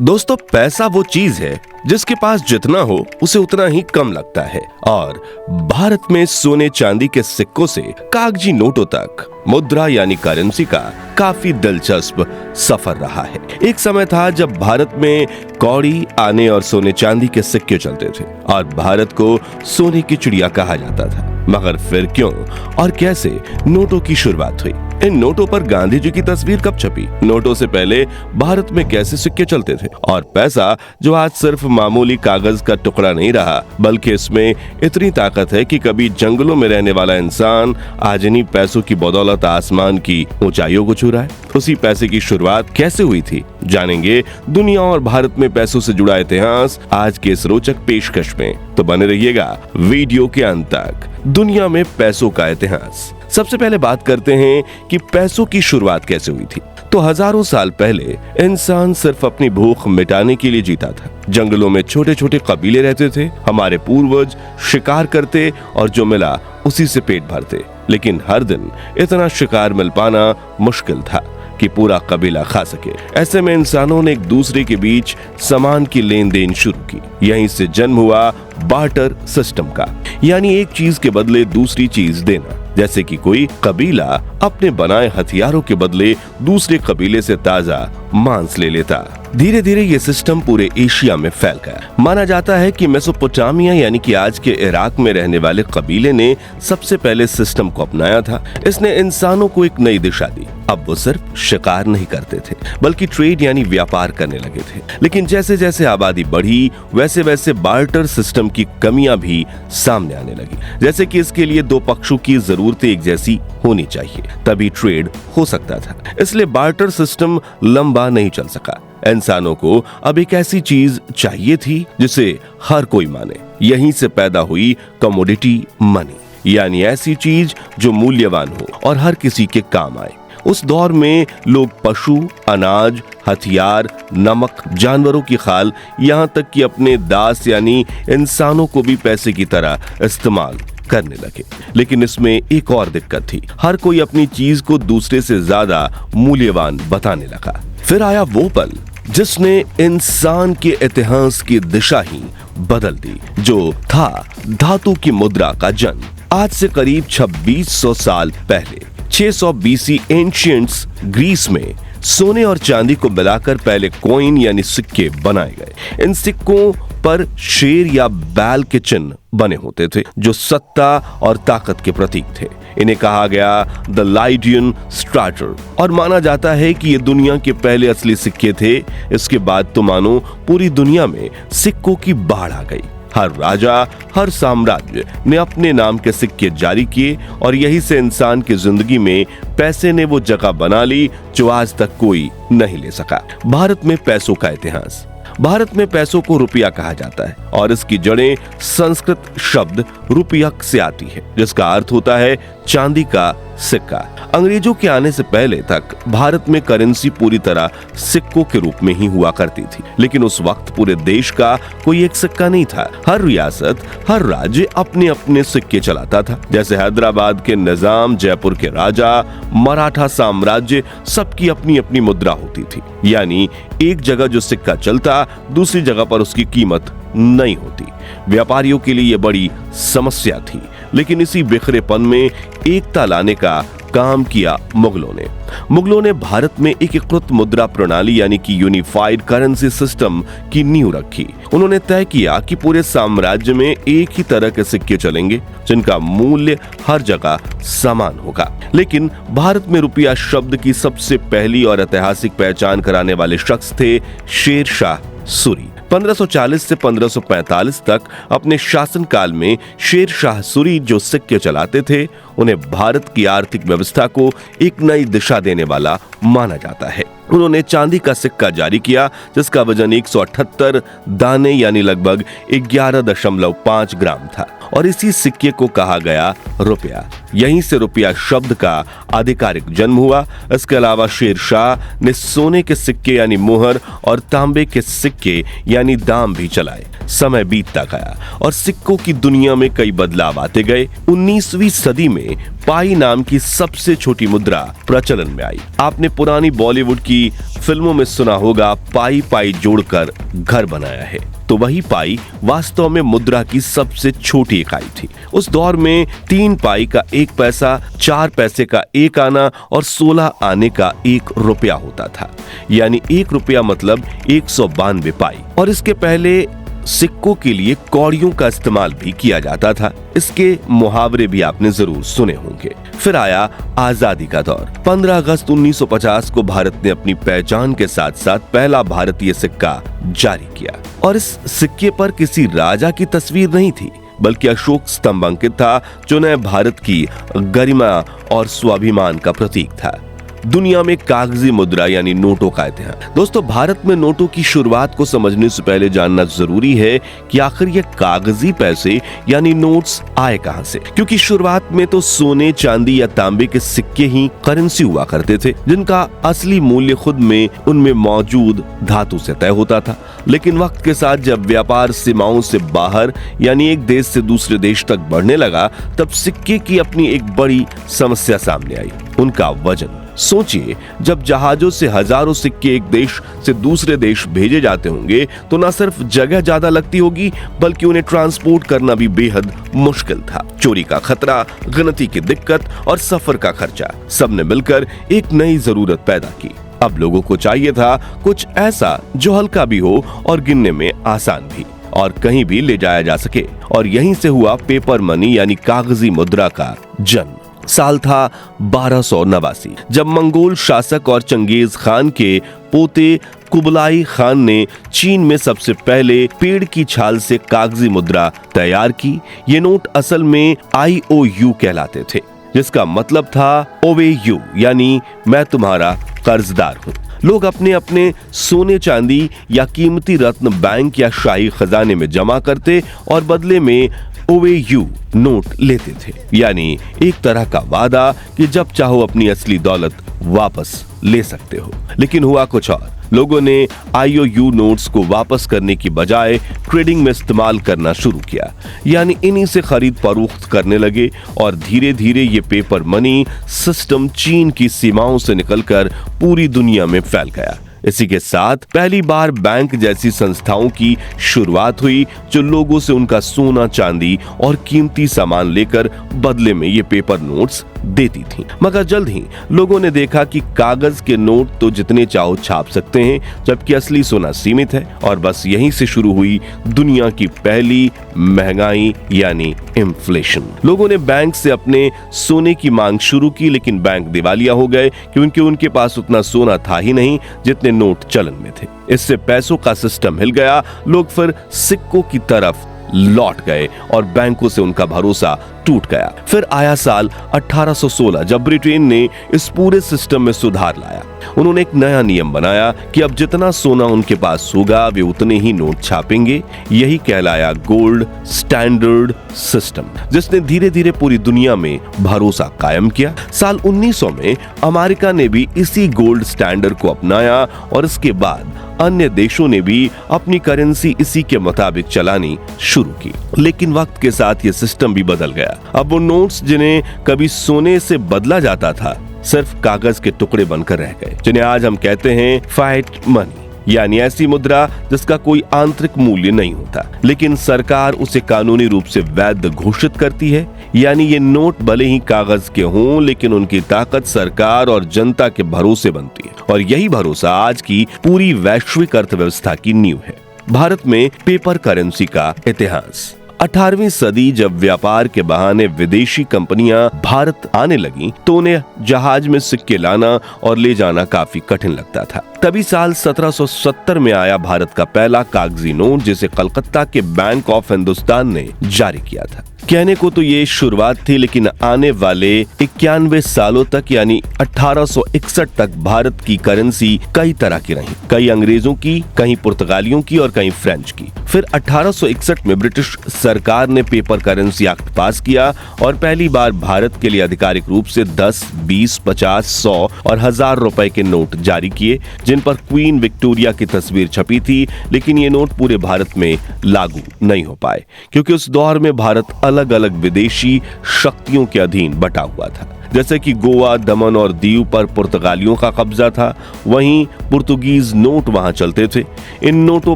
दोस्तों, पैसा वो चीज है जिसके पास जितना हो उसे उतना ही कम लगता है। और भारत में सोने चांदी के सिक्कों से कागजी नोटों तक मुद्रा यानी करेंसी का काफी दिलचस्प सफर रहा है। एक समय था जब भारत में कौड़ी, आने और सोने चांदी के सिक्के चलते थे और भारत को सोने की चिड़िया कहा जाता था। मगर फिर क्यों और कैसे नोटों की शुरुआत हुई? इन नोटों पर गांधी जी की तस्वीर कब छपी? नोटों से पहले भारत में कैसे सिक्के चलते थे? और पैसा जो आज सिर्फ मामूली कागज का टुकड़ा नहीं रहा, बल्कि इसमें इतनी ताकत है कि कभी जंगलों में रहने वाला इंसान आज इन्हीं पैसों की बदौलत आसमान की ऊंचाइयों को छू रहा है। उसी पैसे की शुरुआत कैसे हुई थी, जानेंगे दुनिया और भारत में पैसों से जुड़ा इतिहास आज के इस रोचक पेशकश में। तो बने रहिएगा वीडियो के अंत तक। दुनिया में पैसों का इतिहास। सबसे पहले बात करते हैं कि पैसों की शुरुआत कैसे हुई थी। तो हजारों साल पहले इंसान सिर्फ अपनी भूख मिटाने के लिए जीता था। जंगलों में छोटे छोटे कबीले रहते थे। हमारे पूर्वज शिकार करते और जो मिला उसी से पेट भरते। लेकिन हर दिन इतना शिकार मिल पाना मुश्किल था कि पूरा कबीला खा सके। ऐसे में इंसानों ने एक दूसरे के बीच सामान की लेन देन शुरू की। यहीं से जन्म हुआ बार्टर सिस्टम का, यानी एक चीज के बदले दूसरी चीज देना। जैसे कि कोई कबीला अपने बनाए हथियारों के बदले दूसरे कबीले से ताजा मांस ले लेता। धीरे धीरे ये सिस्टम पूरे एशिया में फैल गया। माना जाता है कि मेसोपोटामिया यानी कि आज के इराक में रहने वाले कबीले ने सबसे पहले सिस्टम को अपनाया था। इसने इंसानों को एक नई दिशा दी। अब वो सिर्फ शिकार नहीं करते थे, बल्कि ट्रेड यानी व्यापार करने लगे थे। लेकिन जैसे जैसे आबादी बढ़ी, वैसे वैसे बार्टर सिस्टम की कमियां भी सामने आने लगी। जैसे कि इसके लिए दो पक्षों की जरूरतें एक जैसी होनी चाहिए, तभी ट्रेड हो सकता था। इसलिए बार्टर सिस्टम लंबा नहीं चल सका। इंसानों को अब एक ऐसी चीज चाहिए थी जिसे हर कोई माने। यहीं से पैदा हुई कमोडिटी मनी, यानी ऐसी चीज जो मूल्यवान हो और हर किसी के काम आए। उस दौर में लोग पशु, अनाज, हथियार, नमक, जानवरों की खाल, यहाँ तक कि अपने दास यानी इंसानों को भी पैसे की तरह इस्तेमाल करने लगे। लेकिन इसमें एक और दिक्कत थी। हर कोई अपनी चीज को दूसरे से ज्यादा मूल्यवान बताने लगा। फिर आया वो पल जिसने इंसान के इतिहास की दिशा ही बदल दी, जो था धातु की मुद्रा का जन्म। आज से करीब 2600 साल पहले 600 BC एंशिएंट्स ग्रीस में सोने और चांदी को मिलाकर पहले कॉइन यानी सिक्के बनाए गए। इन सिक्कों पर शेर या बैल के चिन्ह बने होते थे जो सत्ता और ताकत के प्रतीक थे। इन्हें कहा गया द लाइडियन स्ट्राटर और माना जाता है कि ये दुनिया के पहले असली सिक्के थे। इसके बाद तो मानो पूरी दुनिया में सिक्कों की बाढ़ आ गई। हर राजा, हर साम्राज्य ने अपने नाम के सिक्के जारी किए और यही से इंसान की जिंदगी में पैसे ने वो जगह बना ली जो आज तक कोई नहीं ले सका। भारत में पैसों का इतिहास। भारत में पैसों को रुपया कहा जाता है और इसकी जड़ें संस्कृत शब्द रुपयक से आती है, जिसका अर्थ होता है चांदी का सिक्का। अंग्रेजों के आने से पहले तक भारत में करेंसी पूरी तरह सिक्कों के रूप में ही हुआ करती थी। लेकिन उस वक्त पूरे देश का कोई एक सिक्का नहीं था। हर रियासत, हर राज्य अपने अपने सिक्के चलाता था। जैसे हैदराबाद के निजाम, जयपुर के राजा, मराठा साम्राज्य, सबकी अपनी अपनी मुद्रा होती थी। यानी एक जगह जो सिक्का चलता, दूसरी जगह पर उसकी कीमत नहीं होती। व्यापारियों के लिए यह बड़ी समस्या थी। लेकिन इसी बिखरेपन में एकता लाने का काम किया मुगलों ने भारत में एकीकृत मुद्रा प्रणाली यानी कि यूनिफाइड करेंसी सिस्टम की नींव रखी। उन्होंने तय किया कि पूरे साम्राज्य में एक ही तरह के सिक्के चलेंगे जिनका मूल्य हर जगह समान होगा। लेकिन भारत में रुपया शब्द की सबसे पहली और ऐतिहासिक पहचान कराने वाले शख्स थे शेर शाह सूरी। 1540 से 1545 तक अपने शासनकाल में शेर शाह सूरी जो सिक्के चलाते थे, उन्हें भारत की आर्थिक व्यवस्था को एक नई दिशा देने वाला माना जाता है। उन्होंने चांदी का सिक्का जारी किया जिसका वजन 178 दाने यानी लगभग 11.5 ग्राम था और इसी सिक्के को कहा गया रुपया। यहीं से रुपया शब्द का आधिकारिक जन्म हुआ। इसके अलावा शेर शाह ने सोने के सिक्के यानी मोहर और तांबे के सिक्के यानी दाम भी चलाए। समय बीतता गया और सिक्कों की दुनिया में कई बदलाव आते गए। 19वीं सदी में पाई नाम की सबसे छोटी मुद्रा प्रचलन में आई। आपने पुरानी बॉलीवुड की फिल्मों में सुना होगा, पाई पाई जोड़कर घर बनाया है। तो वही पाई वास्तव में मुद्रा की सबसे छोटी इकाई थी। उस दौर में 3 पाई का 1 पैसा, 4 पैसे का 1 आना और 16 आने का 1 रुपया होता था। यानी 1 रुपया मतलब 192 पाई। और इसके पहले सिक्कों के लिए कौड़ियों का इस्तेमाल भी किया जाता था। इसके मुहावरे भी आपने जरूर सुने होंगे। फिर आया आजादी का दौर। 15 अगस्त 1950 को भारत ने अपनी पहचान के साथ साथ पहला भारतीय सिक्का जारी किया और इस सिक्के पर किसी राजा की तस्वीर नहीं थी, बल्कि अशोक स्तंभ अंकित था, जो नए भारत की गरिमा और स्वाभिमान का प्रतीक था। दुनिया में कागजी मुद्रा यानी नोटों का इतिहास। दोस्तों, भारत में नोटों की शुरुआत को समझने से पहले जानना जरूरी है कि आखिर ये कागजी पैसे यानी नोट्स आए कहां से, क्योंकि शुरुआत में तो सोने, चांदी या तांबे के सिक्के ही करेंसी हुआ करते थे, जिनका असली मूल्य खुद में उनमें मौजूद धातु से तय होता था। लेकिन वक्त के साथ जब व्यापार सीमाओं से बाहर यानी एक देश से दूसरे देश तक बढ़ने लगा, तब सिक्के की अपनी एक बड़ी समस्या सामने आई, उनका वजन। सोचिए, जब जहाजों से हजारों सिक्के एक देश से दूसरे देश भेजे जाते होंगे तो न सिर्फ जगह ज्यादा लगती होगी, बल्कि उन्हें ट्रांसपोर्ट करना भी बेहद मुश्किल था। चोरी का खतरा, गिनती की दिक्कत और सफर का खर्चा, सबने मिलकर एक नई जरूरत पैदा की। अब लोगों को चाहिए था कुछ ऐसा जो हल्का भी हो और गिनने में आसान भी और कहीं भी ले जाया जा सके। और यहीं से हुआ पेपर मनी यानी कागजी मुद्रा का जन्म। साल था 1289, जब मंगोल शासक और चंगेज खान के पोते कुबलाई खान ने चीन में सबसे पहले पेड़ की छाल से कागजी मुद्रा तैयार की। ये नोट असल में IOU कहलाते थे, जिसका मतलब था ओवे यू, यानी मैं तुम्हारा कर्जदार हूँ। लोग अपने अपने सोने, चांदी या कीमती रत्न बैंक या शाही खजाने में जमा करते और बदले में OAU नोट लेते थे, यानी एक तरह का वादा कि जब चाहो अपनी असली दौलत वापस ले सकते हो। लेकिन हुआ कुछ और। लोगों ने IOU नोट्स को वापस करने की बजाय ट्रेडिंग में इस्तेमाल करना शुरू किया, यानी इन्हीं से खरीद फरोख्त करने लगे और धीरे धीरे ये पेपर मनी सिस्टम चीन की सीमाओं से निकलकर पूरी दुनिया में फैल गया। इसी के साथ पहली बार बैंक जैसी संस्थाओं की शुरुआत हुई, जो लोगों से उनका सोना, चांदी और कीमती सामान लेकर बदले में ये पेपर नोट्स देती थी। मगर जल्द ही लोगों ने देखा कि कागज के नोट तो जितने चाहो छाप सकते हैं, जबकि असली सोना सीमित है। और बस यहीं से शुरू हुई दुनिया की पहली महंगाई यानी इन्फ्लेशन। लोगों ने बैंक से अपने सोने की मांग शुरू की, लेकिन बैंक दिवालिया हो गए, क्योंकि उनके पास उतना सोना था ही नहीं जितने नोट चलन में थे। इससे पैसों का सिस्टम हिल गया। लोग फिर सिक्कों की तरफ लौट गए और बैंकों से उनका भरोसा टूट गया। फिर आया साल 1816, जब ब्रिटेन ने इस पूरे सिस्टम में सुधार लाया। उन्होंने एक नया नियम बनाया कि अब जितना सोना उनके पास होगा, वे उतने ही नोट छापेंगे। यही कहलाया गोल्ड स्टैंडर्ड सिस्टम, जिसने धीरे धीरे पूरी दुनिया में भरोसा कायम किया। साल 1900 में अमेरिका ने भी इसी गोल्ड स्टैंडर्ड को अपनाया और इसके बाद अन्य देशों ने भी अपनी करेंसी इसी के मुताबिक चलानी शुरू की। लेकिन वक्त के साथ ये सिस्टम भी बदल गया। अब वो नोट्स जिन्हें कभी सोने से बदला जाता था, सिर्फ कागज के टुकड़े बनकर रह गए, जिन्हें आज हम कहते हैं फाइट मनी, यानी ऐसी मुद्रा जिसका कोई आंतरिक मूल्य नहीं होता, लेकिन सरकार उसे कानूनी रूप से वैध घोषित करती है। यानी ये नोट भले ही कागज के हों, लेकिन उनकी ताकत सरकार और जनता के भरोसे बनती है। और यही भरोसा आज की पूरी वैश्विक अर्थव्यवस्था की नींव है। भारत में पेपर करेंसी का इतिहास। 18वीं सदी जब व्यापार के बहाने विदेशी कंपनियां भारत आने लगी, तो उन्हें जहाज में सिक्के लाना और ले जाना काफी कठिन लगता था। तभी साल 1770 में आया भारत का पहला कागजी नोट, जिसे कलकत्ता के बैंक ऑफ हिंदुस्तान ने जारी किया था। कहने को तो ये शुरुआत थी, लेकिन आने वाले 91 सालों तक यानी 1861 तक भारत की करेंसी कई तरह की रही। कई अंग्रेजों की, कहीं पुर्तगालियों की और कहीं फ्रेंच की। फिर 1861 में ब्रिटिश सरकार ने पेपर करेंसी एक्ट पास किया और पहली बार भारत के लिए आधिकारिक रूप से 10, 20, 50, 100 और 1000 रुपए के नोट जारी किए, जिन पर क्वीन विक्टोरिया की तस्वीर छपी थी। लेकिन ये नोट पूरे भारत में लागू नहीं हो पाए, क्योंकि उस दौर में भारत अलग अलग विदेशी शक्तियों के अधीन बटा हुआ था। जैसे कि गोवा, दमन और दीव पर पुर्तगालियों का कब्जा था, वहीं पुर्तगीज नोट वहां चलते थे। इन नोटों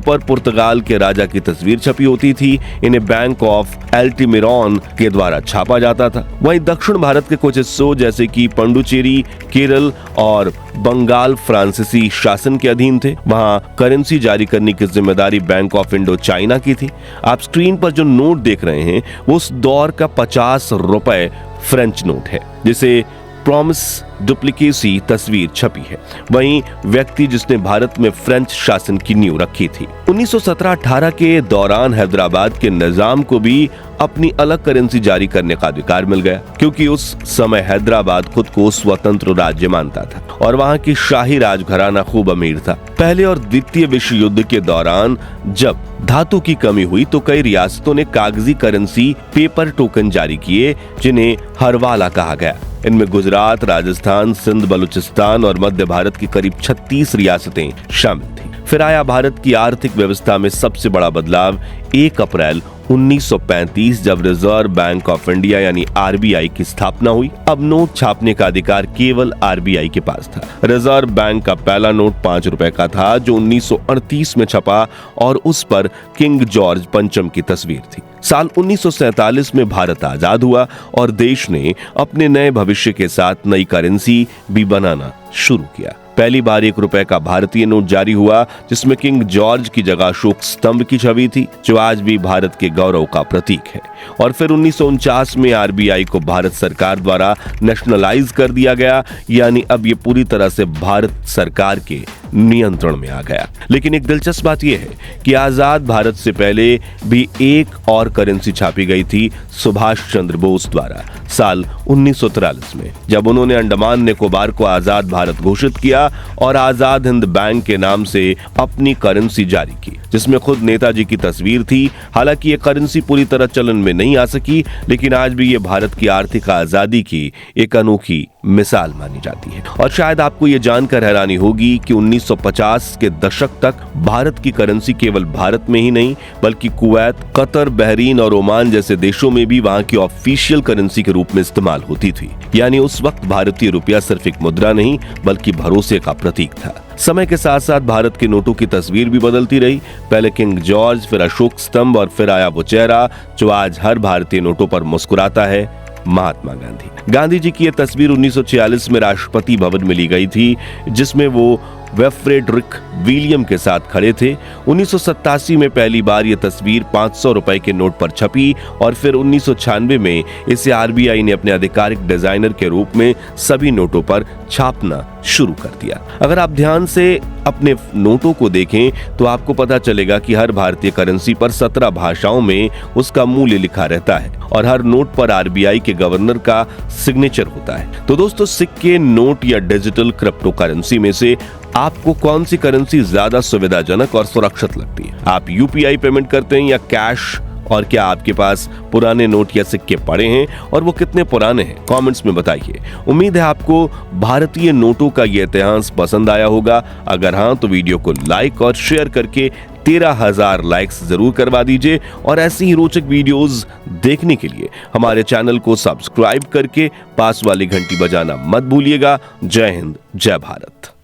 पर पुर्तगाल के राजा की तस्वीर छपी होती थी। इन्हें बैंक ऑफ एल्टिमिरॉन के द्वारा छापा जाता था। वहीं दक्षिण भारत के कुछ हिस्सों जैसे कि पंडुचेरी, केरल और बंगाल फ्रांसीसी शासन के अधीन थे। वहां करेंसी जारी करने की जिम्मेदारी बैंक ऑफ इंडो चाइना की थी। आप स्क्रीन पर जो नोट देख रहे हैं वो उस दौर का 50 रुपए फ्रेंच नोट है, जिसे प्रॉमिस डुप्लीकेसी तस्वीर छपी है। वहीं व्यक्ति जिसने भारत में फ्रेंच शासन की नींव रखी थी। 1917-18 के दौरान हैदराबाद के निजाम को भी अपनी अलग करेंसी जारी करने का अधिकार मिल गया, क्योंकि उस समय हैदराबाद खुद को स्वतंत्र राज्य मानता था और वहां की शाही राजघराना खूब अमीर था। पहले और द्वितीय विश्व युद्ध के दौरान जब धातु की कमी हुई तो कई रियासतों ने कागजी करेंसी पेपर टोकन जारी किए, जिन्हें हरवाला कहा गया। इनमें गुजरात, राजस्थान, सिंध, बलूचिस्तान और मध्य भारत की करीब 36 रियासतें शामिल थीं। फिर आया भारत की आर्थिक व्यवस्था में सबसे बड़ा बदलाव 1 अप्रैल 1935, जब रिजर्व बैंक ऑफ इंडिया यानी आरबीआई की स्थापना हुई। अब नोट छापने का अधिकार केवल आरबीआई के पास था। रिजर्व बैंक का पहला नोट 5 रुपए का था, जो 1938 में छपा और उस पर किंग जॉर्ज पंचम की तस्वीर थी। साल 1947 में भारत आजाद हुआ और देश ने अपने नए भविष्य के साथ नई करेंसी भी बनाना शुरू किया। पहली बार 1 रुपए का भारतीय नोट जारी हुआ, जिसमें किंग जॉर्ज की जगह अशोक स्तंभ की छवि थी, जो आज भी भारत के गौरव का प्रतीक है। और फिर 1949 में आरबीआई को भारत सरकार द्वारा नेशनलाइज कर दिया गया, यानी अब ये पूरी तरह से भारत सरकार के नियंत्रण में आ गया। लेकिन एक दिलचस्प बात यह है कि आजाद भारत से पहले भी एक और करेंसी छापी गई थी सुभाष चंद्र बोस द्वारा साल 1943 में, जब उन्होंने अंडमान निकोबार को आजाद भारत घोषित किया और आजाद हिंद बैंक के नाम से अपनी करेंसी जारी की, जिसमें खुद नेताजी की तस्वीर थी। हालांकि ये करेंसी पूरी तरह चलन में नहीं आ सकी, लेकिन आज भी ये भारत की आर्थिक आजादी की एक अनोखी मिसाल मानी जाती है। और शायद आपको ये जानकर हैरानी होगी कि 1950 के दशक तक भारत की करेंसी केवल भारत में ही नहीं, बल्कि कुवैत, कतर, बहरीन और ओमान जैसे देशों में भी वहां की ऑफिशियल करेंसी के रूप में इस्तेमाल होती थी। यानी उस वक्त भारतीय रुपया सिर्फ एक मुद्रा नहीं, बल्कि भरोसे का प्रतीक था। समय के साथ साथ भारत के नोटों की तस्वीर भी बदलती रही। पहले किंग जॉर्ज, फिर अशोक स्तंभ और फिर आया वो चेहरा जो आज हर भारतीय नोटों पर मुस्कुराता है, महात्मा गांधी। गांधी जी की यह तस्वीर 1946 में राष्ट्रपति भवन में ली गई थी, जिसमें वो फ्रेडरिक विलियम के साथ खड़े थे। 1987 में पहली बार यह तस्वीर 500 रुपए के नोट पर छपी और फिर 1996 में इसे आरबीआई ने अपने आधिकारिक डिजाइनर के रूप में सभी नोटों पर छापना शुरू कर दिया। अगर आप ध्यान से अपने नोटों को देखें तो आपको पता चलेगा कि हर भारतीय करेंसी पर 17 भाषाओं में उसका मूल्य लिखा रहता है और हर नोट पर आरबीआई के गवर्नर का सिग्नेचर होता है। तो दोस्तों, सिक्के, नोट या डिजिटल क्रिप्टो करेंसी में से आपको कौन सी करेंसी ज्यादा सुविधाजनक और सुरक्षित लगती है? आप यूपीआई पेमेंट करते हैं या कैश? और क्या आपके पास पुराने नोट या सिक्के पड़े हैं और वो कितने पुराने हैं? कमेंट्स में बताइए। उम्मीद है आपको भारतीय नोटों का ये इतिहास पसंद आया होगा। अगर हाँ, तो वीडियो को लाइक और शेयर करके 13,000 लाइक्स जरूर करवा दीजिए और ऐसी ही रोचक वीडियोस देखने के लिए हमारे चैनल को सब्सक्राइब करके पास वाली घंटी बजाना मत भूलिएगा। जय हिंद, जय भारत।